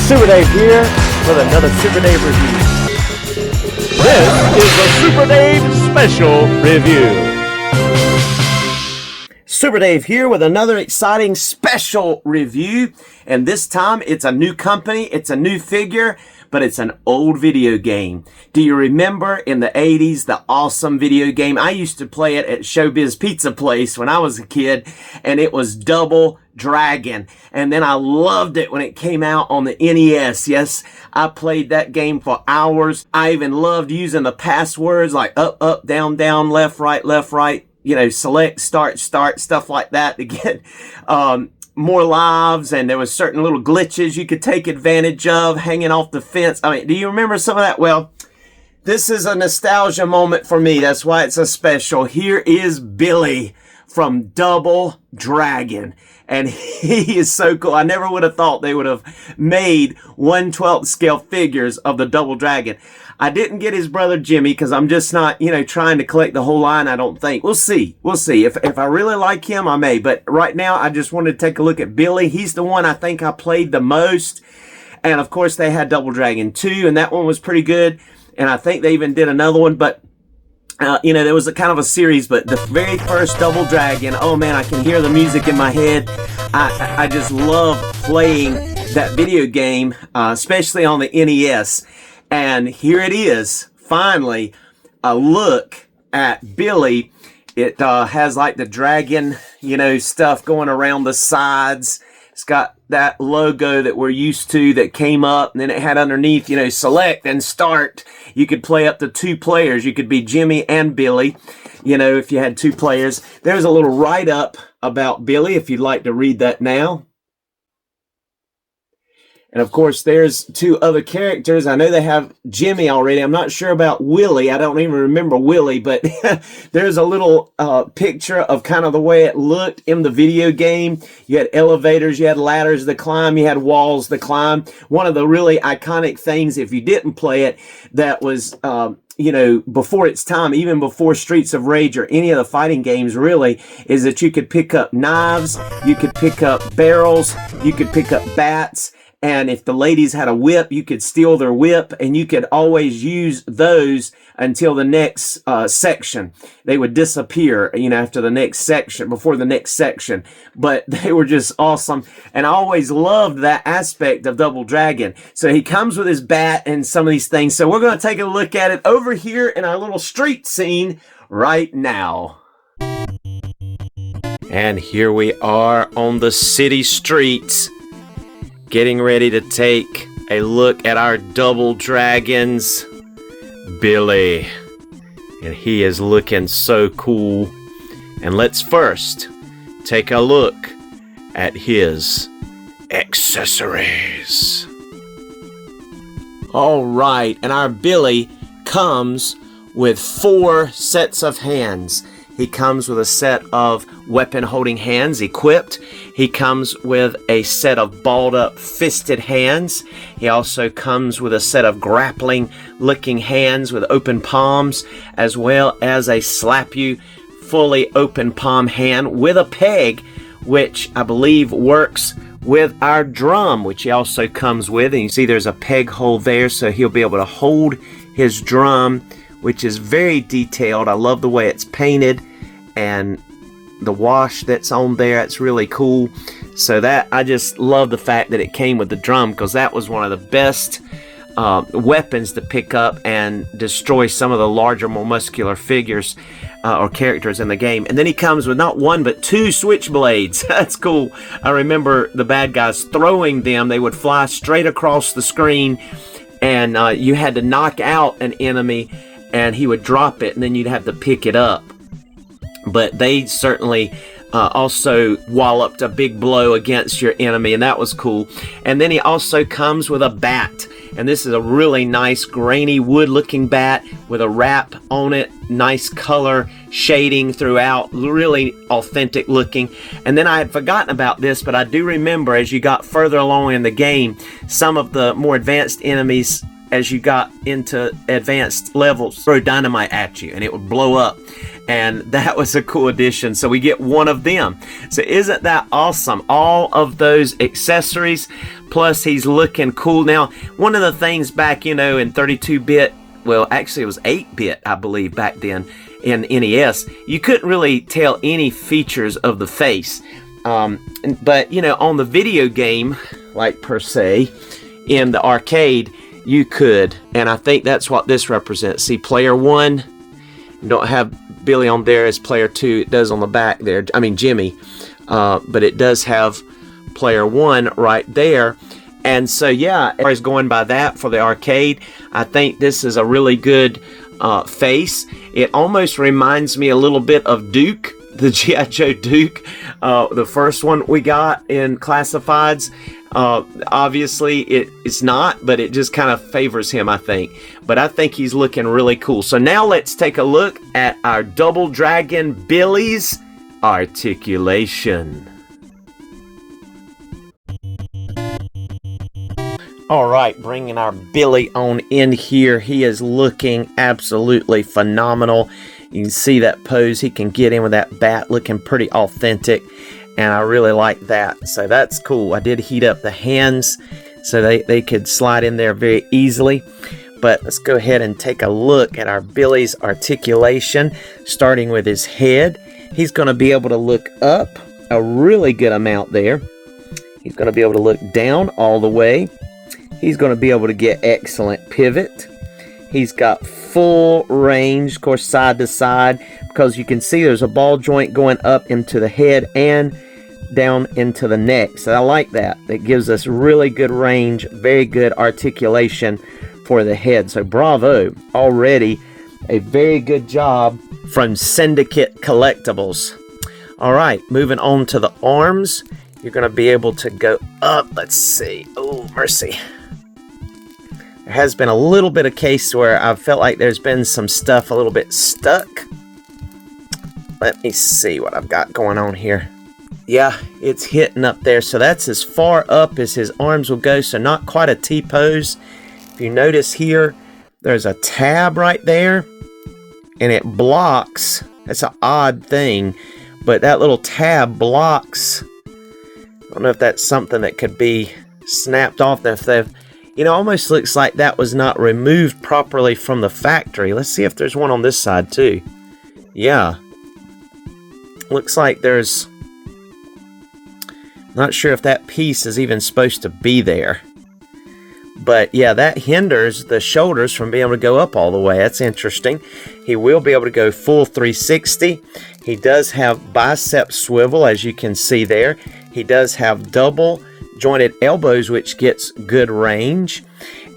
Super Dave here with another Super Dave review. This is a Super Dave special review. Super Dave here with another exciting special review, and this time it's a new company, it's a new figure, but it's an old video game. Do you remember in the 80s, the awesome video game? I used to play it at Showbiz Pizza Place when I was a kid, and it was Double Dragon. And then I loved it when it came out on the NES. Yes, I played that game for hours. I even loved using the passwords like up, up, down, down, left, right, you know, select, start, stuff like that to get more lives, and there was certain little glitches you could take advantage of hanging off the fence. I mean, do you remember some of that? Well, this is a nostalgia moment for me. That's why it's a special. Here is Billy from Double Dragon, and he is so cool. I never would have thought they would have made 1/12 scale figures of the Double Dragon. I didn't get his brother Jimmy because I'm just not, you know, trying to collect the whole line, I don't think. We'll see. We'll see. If I really like him, I may. But right now, I just wanted to take a look at Billy. He's the one I think I played the most. And, of course, they had Double Dragon 2, and that one was pretty good. And I think they even did another one. But, you know, there was a kind of a series. But the very first Double Dragon, oh, man, I can hear the music in my head. I just love playing that video game, especially on the NES. And here it is, finally, a look at Billy. It has like the dragon, you know, stuff going around the sides. It's got that logo that we're used to that came up, and then it had underneath, you know, select and start. You could play up to 2 players. You could be Jimmy and Billy, you know, if you had 2 players. There's a little write-up about Billy if you'd like to read that now. And, of course, there's 2 other characters. I know they have Jimmy already. I'm not sure about Willie. I don't even remember Willie. But there's a little picture of kind of the way it looked in the video game. You had elevators. You had ladders to climb. You had walls to climb. One of the really iconic things, if you didn't play it, that was... you know, before its time, even before Streets of Rage or any of the fighting games really, is that you could pick up knives, you could pick up barrels, you could pick up bats, and if the ladies had a whip, you could steal their whip, and you could always use those until the next section. They would disappear, you know, after the next section, before the next section. But they were just awesome, and I always loved that aspect of Double Dragon. So he comes with his bat and some of these things. So we're going to take a look at it over here in our little street scene right now. And here we are on the city streets, getting ready to take a look at our Double Dragons, Billy. And he is looking so cool. And let's first take a look at his accessories. All right, and our Billy comes with 4 sets of hands. He comes with a set of weapon-holding hands equipped. He comes with a set of balled-up fisted hands. He also comes with a set of grappling-looking hands with open palms, as well as a slap-you, fully open palm hand with a peg, which I believe works with our drum, which he also comes with. And you see there's a peg hole there, so he'll be able to hold his drum, which is very detailed. I love the way it's painted and the wash that's on there. It's really cool. So that, I just love the fact that it came with the drum, because that was one of the best weapons to pick up and destroy some of the larger, more muscular figures or characters in the game. And then he comes with not 1 but 2 switchblades. That's cool. I remember the bad guys throwing them. They would fly straight across the screen, and you had to knock out an enemy, and he would drop it, and then you'd have to pick it up. But they certainly also walloped a big blow against your enemy, and that was cool. And then he also comes with a bat, and this is a really nice grainy wood looking bat with a wrap on it, nice color shading throughout, really authentic looking. And then I had forgotten about this, but I do remember as you got further along in the game, some of the more advanced enemies as you got into advanced levels, throw dynamite at you and it would blow up. And that was a cool addition. So we get one of them. So isn't that awesome? All of those accessories, plus he's looking cool. Now, one of the things back, you know, in 32-bit, well, actually it was 8-bit, I believe, back then in NES, you couldn't really tell any features of the face. But, you know, on the video game, like per se, in the arcade, you could. And I think that's what this represents. See, player 1, you don't have Billy on there as player 2. It does on the back there. I mean, Jimmy. But it does have player 1 right there. And so, yeah, as far as going by that for the arcade, I think this is a really good face. It almost reminds me a little bit of Duke, the G.I. Joe Duke, the first one we got in Classifieds. Obviously it's not, but it just kind of favors him, I think. But I think he's looking really cool. So now let's take a look at our Double Dragon Billy's Articulation. All right, bringing our Billy on in here. He is looking absolutely phenomenal. You can see that pose. He can get in with that bat, looking pretty authentic. And I really like that. So that's cool. I did heat up the hands so they could slide in there very easily. But let's go ahead and take a look at our Billy's articulation, starting with his head. He's going to be able to look up a really good amount there. He's going to be able to look down all the way. He's going to be able to get excellent pivot. He's got full range, of course, side to side, because you can see there's a ball joint going up into the head and down into the neck. So I like that. It gives us really good range, very good articulation for the head. So bravo, already a very good job from Syndicate Collectibles. All right, moving on to the arms. You're going to be able to go up. Let's see. Oh, mercy. There has been a little bit of case where I felt like there's been some stuff a little bit stuck. Let me see what I've got going on here. Yeah, it's hitting up there. So that's as far up as his arms will go. So not quite a T-pose. If you notice here, there's a tab right there. And it blocks. That's an odd thing. But that little tab blocks. I don't know if that's something that could be snapped off. If they've, you know, almost looks like that was not removed properly from the factory. Let's see if there's one on this side too. Yeah. Looks like there's... Not sure if that piece is even supposed to be there. But yeah, that hinders the shoulders from being able to go up all the way. That's interesting. He will be able to go full 360. He does have bicep swivel, as you can see there. He does have double jointed elbows, which gets good range.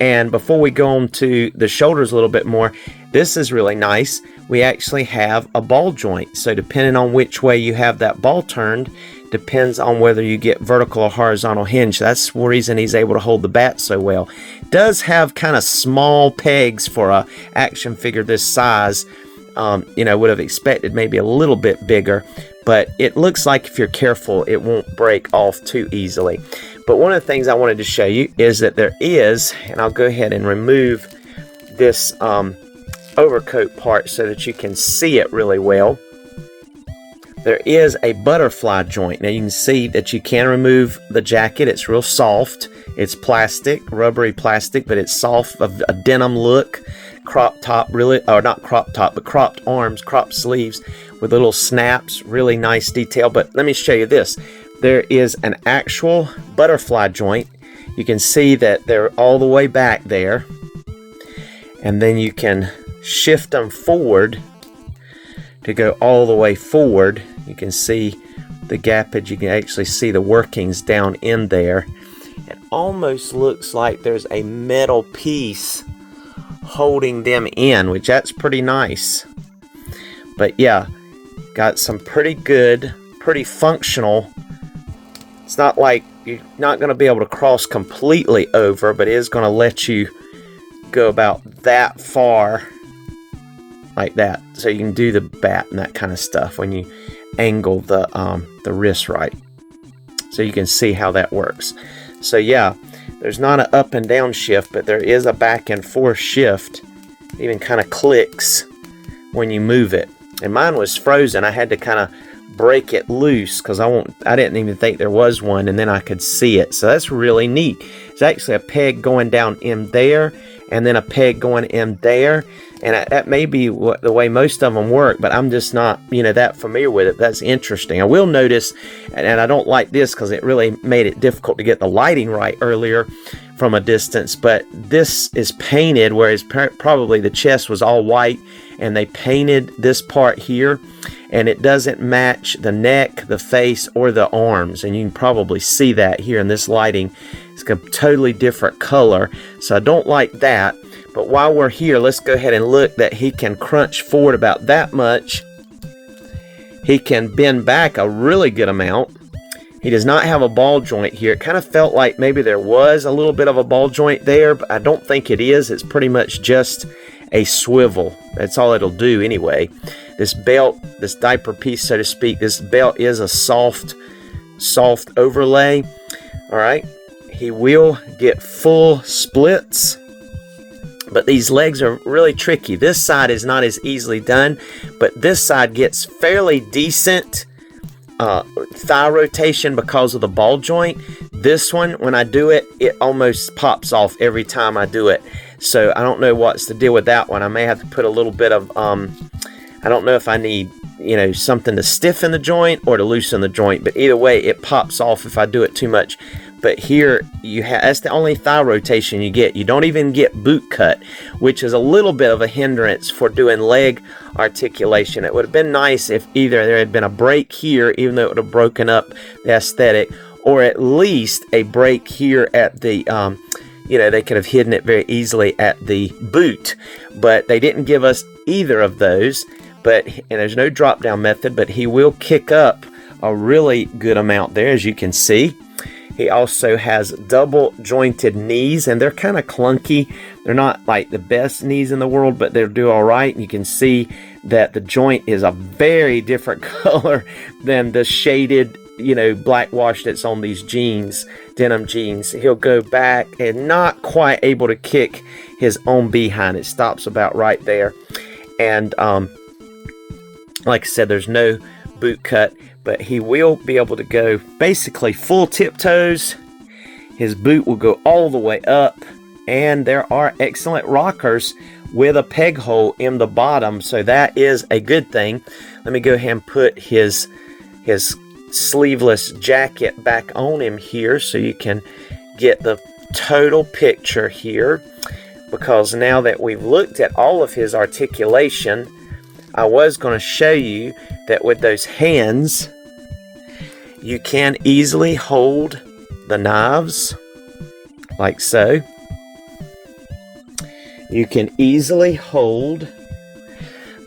And before we go on to the shoulders a little bit more, this is really nice. We actually have a ball joint. So depending on which way you have that ball turned, depends on whether you get vertical or horizontal hinge. That's the reason he's able to hold the bat so well. Does have kind of small pegs for a action figure this size. You know, would have expected maybe a little bit bigger, but it looks like if you're careful, it won't break off too easily. But one of the things I wanted to show you is that there is, and I'll go ahead and remove this overcoat part so that you can see it really well. There is a butterfly joint. Now you can see that you can remove the jacket. It's real soft. It's plastic, rubbery plastic, but it's soft, a denim look. Crop top, really, or not crop top, but cropped arms, cropped sleeves with little snaps, really nice detail. But let me show you this. There is an actual butterfly joint. You can see that they're all the way back there. And then you can shift them forward to go all the way forward. You can see the gappage. You can actually see the workings down in there. It almost looks like there's a metal piece holding them in, which that's pretty nice. But yeah, got some pretty good, pretty functional. It's not like you're not going to be able to cross completely over, but it is going to let you go about that far like that, so you can do the bat and that kind of stuff when you angle the wrist right. So you can see how that works. So yeah, There's not an up and down shift, but there is a back and forth shift. It even kind of clicks when you move it. And mine was frozen. I had to kind of break it loose because I didn't even think there was one, and then I could see it. So that's really neat. It's actually a peg going down in there, and then a peg going in there. And that may be the way most of them work, but I'm just not, that familiar with it. That's interesting. I will notice, and I don't like this because it really made it difficult to get the lighting right earlier from a distance, but this is painted, whereas probably the chest was all white, and they painted this part here, and it doesn't match the neck, the face, or the arms. And you can probably see that here in this lighting. It's a totally different color, so I don't like that. But while we're here, let's go ahead and look that he can crunch forward about that much. He can bend back a really good amount. He does not have a ball joint here. It kind of felt like maybe there was a little bit of a ball joint there, but I don't think it is. It's pretty much just a swivel. That's all it'll do anyway. This belt, this diaper piece, so to speak, this belt is a soft overlay. All right. He will get full splits. But these legs are really tricky. This side is not as easily done, but this side gets fairly decent thigh rotation because of the ball joint. This one, when I do it, it almost pops off every time I do it. So I don't know what's the deal with that one. I may have to put a little bit of, I don't know if I need, something to stiffen the joint or to loosen the joint. But either way, it pops off if I do it too much. But here, that's the only thigh rotation you get. You don't even get boot cut, which is a little bit of a hindrance for doing leg articulation. It would have been nice if either there had been a break here, even though it would have broken up the aesthetic, or at least a break here at the, they could have hidden it very easily at the boot. But they didn't give us either of those. And there's no drop down method, but he will kick up a really good amount there, as you can see. He also has double jointed knees, and they're kind of clunky. They're not like the best knees in the world, but they'll do all right. And you can see that the joint is a very different color than the shaded, black wash that's on these jeans, denim jeans. He'll go back and not quite able to kick his own behind. It stops about right there. And like I said, there's no boot cut, but he will be able to go basically full tiptoes. His boot will go all the way up, and there are excellent rockers with a peg hole in the bottom, so that is a good thing. Let me go ahead and put his sleeveless jacket back on him here so you can get the total picture here, because now that we've looked at all of his articulation, I was going to show you that with those hands, you can easily hold the knives, like so. You can easily hold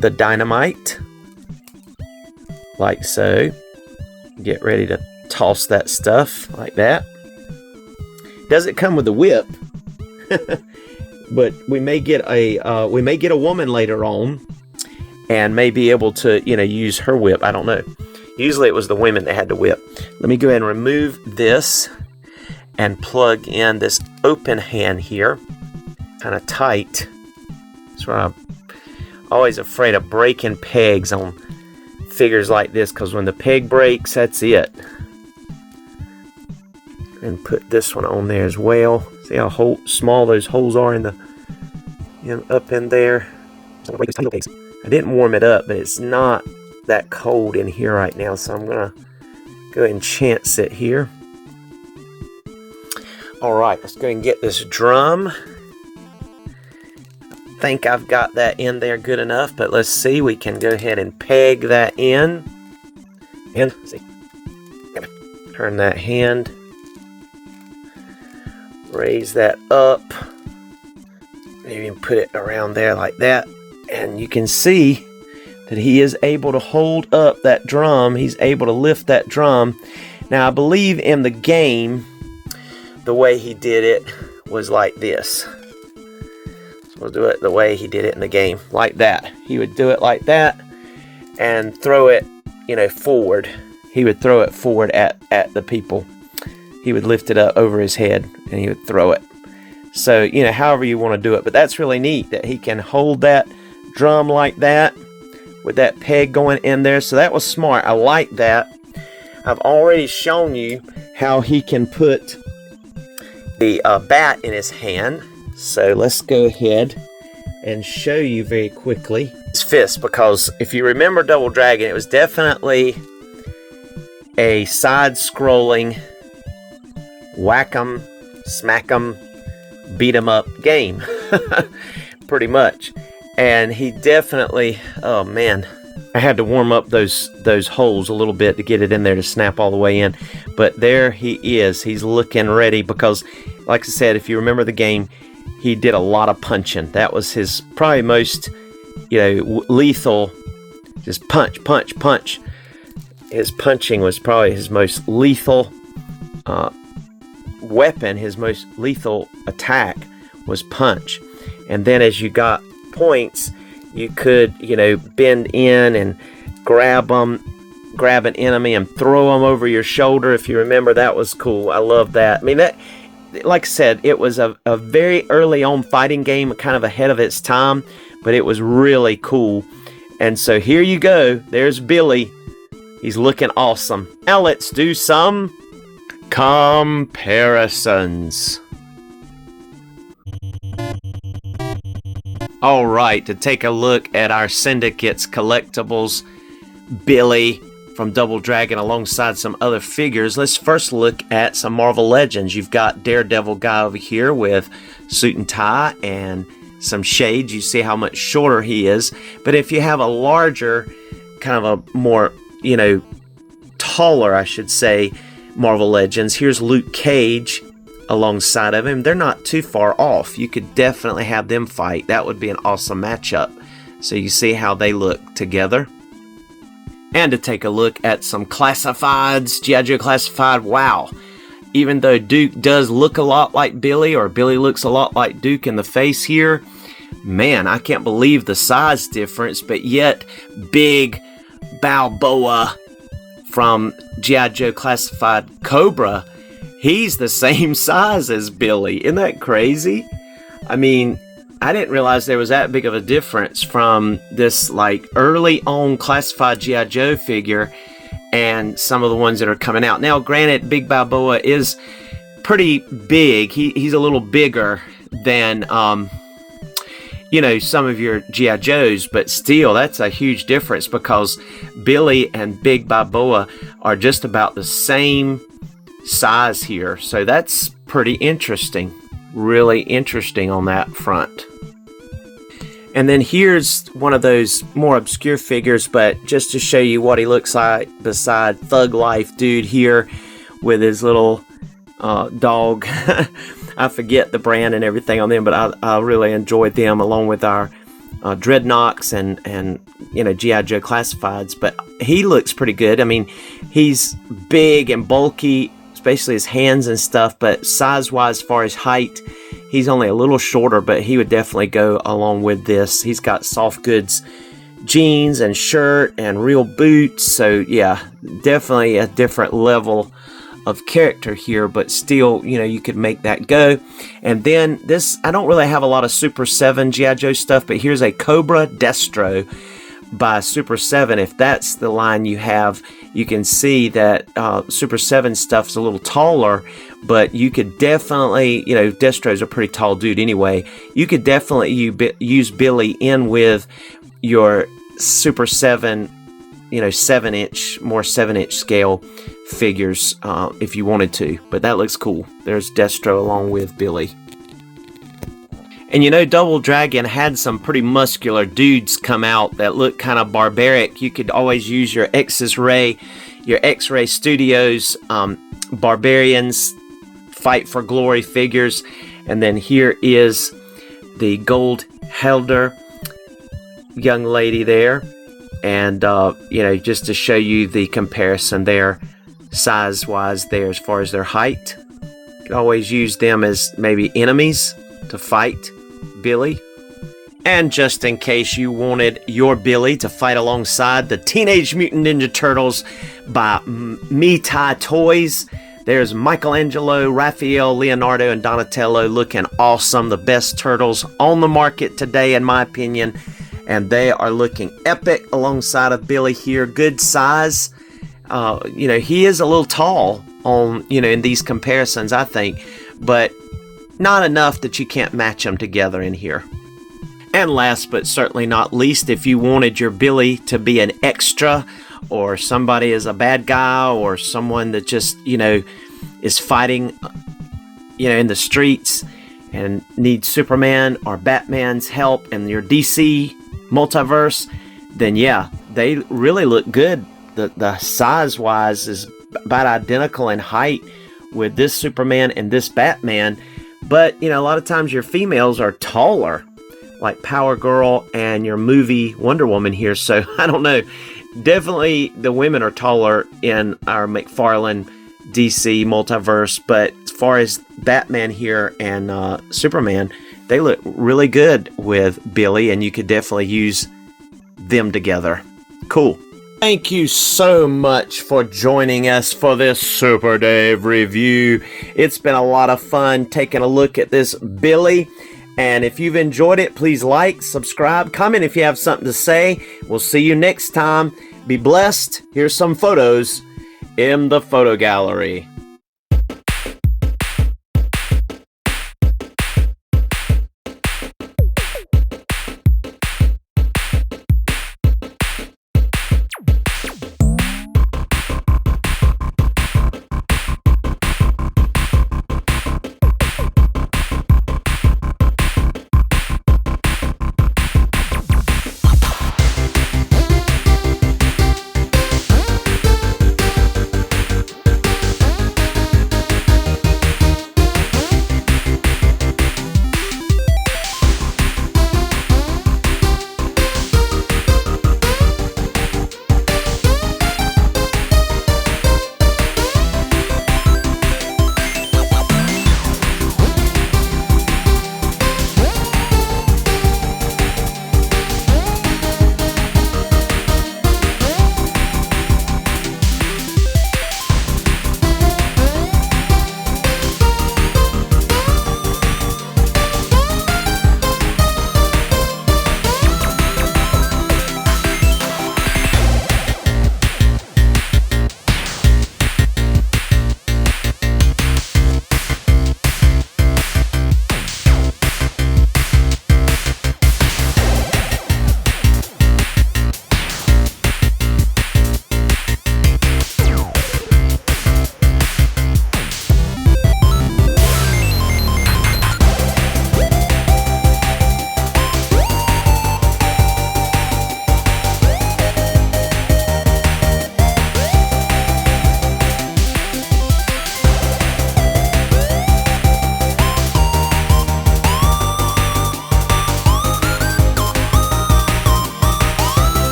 the dynamite, like so. Get ready to toss that stuff, like that. Doesn't come with a whip, but we may get a woman later on, and may be able to, use her whip. I don't know. Usually it was the women that had the whip. Let me go ahead and remove this and plug in this open hand here. Kind of tight. That's why I'm always afraid of breaking pegs on figures like this, because when the peg breaks, that's it. And put this one on there as well. See how small those holes are up in there. I didn't warm it up, but it's not that cold in here right now, so I'm going to go ahead and chance it here. Alright, let's go ahead and get this drum. I think I've got that in there good enough, but let's see. We can go ahead and peg that in. And see, turn that hand, raise that up, maybe put it around there like that. And you can see that he is able to hold up that drum. He's able to lift that drum. Now, I believe in the game, the way he did it was like this. So we'll do it the way he did it in the game, like that. He would do it like that and throw it, forward. He would throw it forward at the people. he would lift it up over his head and he would throw it. So, you know, however you want to do it. But that's really neat that he can hold that drum like that with that peg going in there. So that was smart. I like that. I've already shown you how he can put the bat in his hand. So let's go ahead and show you very quickly his fist, because if you remember Double Dragon, it was definitely a side-scrolling whack 'em, smack 'em, beat 'em up game, pretty much. And he definitely, oh man, I had to warm up those holes a little bit to get it in there to snap all the way in. But there he is. He's looking ready because, like I said, if you remember the game, he did a lot of punching. That was his probably most, you know, lethal. Just punch, punch, punch. His punching was probably his most lethal weapon. His most lethal attack was punch. And then as you got points, you could, you know, bend in and grab an enemy and throw them over your shoulder. If you remember, that was cool. I love that. I mean, that, like I said, it was a very early on fighting game, kind of ahead of its time, but it was really cool. And so here you go. There's Billy. He's looking awesome. Now let's do some comparisons. Alright, to take a look at our Syndicate's Collectibles Billy from Double Dragon alongside some other figures, let's first look at some Marvel Legends. You've got Daredevil guy over here with suit and tie and some shades. You see how much shorter he is. But if you have a larger, kind of a more, you know, taller, I should say, Marvel Legends, here's Luke Cage alongside of him. They're not too far off. You could definitely have them fight. That would be an awesome matchup. So you see how they look together. And to take a look at some classifieds, G.I. Joe Classified, wow. Even though Duke does look a lot like Billy, or Billy looks a lot like Duke in the face here, man, I can't believe the size difference, but yet Big Balboa from G.I. Joe Classified Cobra, he's the same size as Billy. Isn't that crazy? I mean, I didn't realize there was that big of a difference from this like early on classified G.I. Joe figure and some of the ones that are coming out. Now, granted, Big Balboa is pretty big. He's a little bigger than, you know, some of your G.I. Joes, but still, that's a huge difference because Billy and Big Balboa are just about the same size here. So that's pretty interesting. Really interesting on that front. And then here's one of those more obscure figures, but just to show you what he looks like beside Thug Life dude here with his little dog. I forget the brand and everything on them, but I really enjoyed them along with our Dreadnoks and you know, G.I. Joe Classifieds. But he looks pretty good. I mean, he's big and bulky, especially his hands and stuff, but size-wise, as far as height, he's only a little shorter, but he would definitely go along with this. He's got soft goods jeans and shirt and real boots, so yeah, definitely a different level of character here, but still, you know, you could make that go. And then this, I don't really have a lot of Super 7 G.I. Joe stuff, but here's a Cobra Destro by Super 7. If that's the line you have, you can see that Super 7 stuff's a little taller, but you could definitely, you know, Destro's a pretty tall dude anyway. You could definitely use Billy in with your Super 7, you know, 7-inch, more 7-inch scale figures if you wanted to. But that looks cool. There's Destro along with Billy. And you know, Double Dragon had some pretty muscular dudes come out that look kind of barbaric. You could always use your X-Ray Studios Barbarians Fight for Glory figures. And then here is the Gold Helder young lady there. And, you know, just to show you the comparison there, size-wise there as far as their height. You could always use them as maybe enemies to fight Billy. And just in case you wanted your Billy to fight alongside the Teenage Mutant Ninja Turtles by Me Tai Toys, There's Michelangelo, Raphael, Leonardo, and Donatello looking awesome. The best turtles on the market today, in my opinion. And they are looking epic alongside of Billy here. Good size. He is a little tall on, in these comparisons, I think. But not enough that you can't match them together in here. And last but certainly not least, if you wanted your Billy to be an extra, or somebody is a bad guy, or someone that just, is fighting, in the streets and needs Superman or Batman's help in your DC multiverse, then yeah, they really look good. The size-wise is about identical in height with this Superman and this Batman. But, a lot of times your females are taller, like Power Girl and your movie Wonder Woman here. So, I don't know. Definitely the women are taller in our McFarlane DC multiverse. But as far as Batman here and Superman, they look really good with Billy. And you could definitely use them together. Cool. Thank you so much for joining us for this Super Dave review. It's been a lot of fun taking a look at this Billy. And if you've enjoyed it, please like, subscribe, comment if you have something to say. We'll see you next time. Be blessed. Here's some photos in the photo gallery.